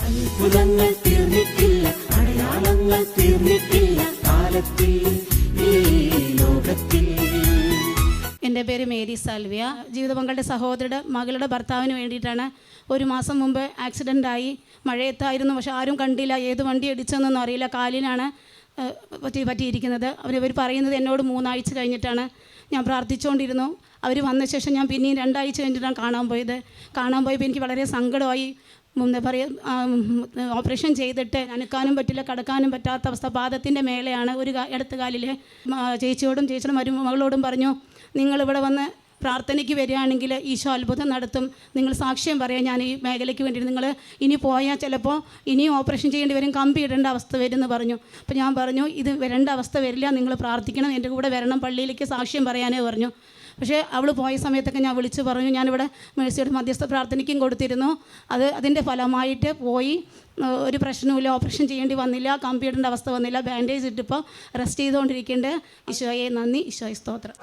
അത്ഭുതങ്ങൾ തീർന്നിട്ടില്ല, അടയാളങ്ങൾ തീർന്നിട്ടില്ല കാലത്തിൽ ഈ ലോകത്തിൽ. എൻ്റെ പേര് മേരി സാൽവിയ. ജീവിത പങ്കാളിയുടെ സഹോദരിയുടെ മകളുടെ ഭർത്താവിന് വേണ്ടിയിട്ടാണ്. ഒരു മാസം മുമ്പ് ആക്സിഡൻ്റായി. മഴയത്തായിരുന്നു, പക്ഷെ ആരും കണ്ടില്ല. ഏത് വണ്ടി ഇടിച്ചെന്നൊന്നും അറിയില്ല. കാലിനാണ് പറ്റിയിരിക്കുന്നത്. അവർ പറയുന്നത് എന്നോട് 3 ആഴ്ച കഴിഞ്ഞിട്ടാണ്. ഞാൻ പ്രാർത്ഥിച്ചുകൊണ്ടിരുന്നു. അവർ വന്ന ശേഷം ഞാൻ പിന്നെയും 2 ആഴ്ച കഴിഞ്ഞിട്ടാണ് കാണാൻ പോയപ്പോൾ എനിക്ക് വളരെ സങ്കടമായി. എന്താ പറയുക, ഓപ്പറേഷൻ ചെയ്തിട്ട് അനക്കാനും പറ്റില്ല, കിടക്കാനും പറ്റാത്ത അവസ്ഥ. പാദത്തിൻ്റെ മേലെയാണ്, ഒരു ഇടത്ത് കാലിൽ. ചേച്ചിയുടെ മരുമകളോടും പറഞ്ഞു, നിങ്ങളിവിടെ വന്ന് പ്രാർത്ഥനയ്ക്ക് വരികയാണെങ്കിൽ ഈശോ അത്ഭുതം നടത്തും. നിങ്ങൾ സാക്ഷ്യം പറയാം, ഞാൻ ഈ മേഖലയ്ക്ക് വേണ്ടിയിട്ട്. നിങ്ങൾ ഇനി പോയാൽ ചിലപ്പോൾ ഇനിയും ഓപ്പറേഷൻ ചെയ്യേണ്ടി വരും, കമ്പി ഇടേണ്ട അവസ്ഥ വരും എന്ന് പറഞ്ഞു. അപ്പോൾ ഞാൻ പറഞ്ഞു, ഇത് വരേണ്ട അവസ്ഥ വരില്ല, നിങ്ങൾ പ്രാർത്ഥിക്കണം, എൻ്റെ കൂടെ വരണം, പള്ളിയിലേക്ക് സാക്ഷ്യം പറയാനേ പറഞ്ഞു. പക്ഷേ അവൾ പോയ സമയത്തൊക്കെ ഞാൻ വിളിച്ച് പറഞ്ഞു. ഞാനിവിടെ മേഴ്സിയുടെ മധ്യസ്ഥ പ്രാർത്ഥനയ്ക്കും കൊടുത്തിരുന്നു. അതിൻ്റെ ഫലമായിട്ട് പോയി. ഒരു പ്രശ്നവുമില്ല, ഓപ്പറേഷൻ ചെയ്യേണ്ടി വന്നില്ല, കമ്പിയിടേണ്ട അവസ്ഥ വന്നില്ല. ബാൻഡേജ് ഇട്ടിപ്പോൾ റെസ്റ്റ് ചെയ്തുകൊണ്ടിരിക്കേണ്ടത്. ഈശോയെ നന്ദി, ഈശോയെ സ്തോത്രം.